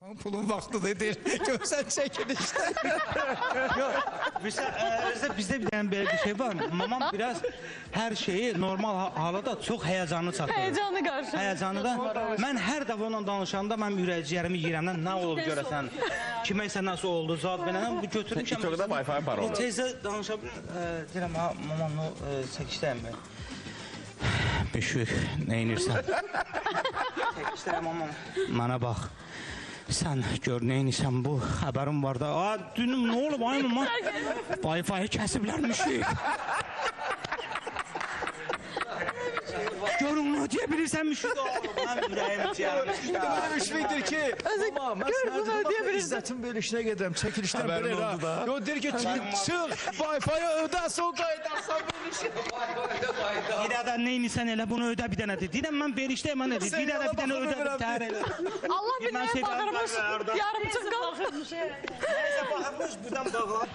Pulun vaxtıdır, görsən çəkilişdə. Bizde bir tane böyle bir şey var. Mamam biraz her şeyi normal halda çok heyecanlı çatır. Heyecanı qarşı. Heyecanı da. Mən hər dəfə onunla danışanda mən ürəyicilərimi yiyirəmdən nə olub görəsən. Kiməsə nasıl oldu, zat belənəm. Bu götürmüşəm. İTO'da Wi-Fi var orada. Teyzə danışa bilirəm. Deyirəm, mamam o çəkişdəyəm ben. Beşik, nə inirsən? Çəkişdəyəm mamam. Mənə bax. Sen gör neymişsən bu haberim var da. Dünüm ne olub ay mama? Wi-Fi'yi kesiblərmiş. Görün ne diyebilirsənmiş. Mən ürəyim ciyərmiş. Belə müşfikdir ki, mama, mən sənə İzzətin verilişinə gedirəm, çəkilişdən belə oldu da. Yo, deyir ki, çıx, Wi-Fi'yi ödə, son qaydarsan verilişi. Bir də neymişsən elə bunu ödə bir dənə de. Deyirəm mən verişdəyəm, mən dedi. Bir də bir dənə ödə təhər elə. Allah bilməyə baxırmış, yarımçıq qalxırmış. Neyse baxırmış, buradan bağlar.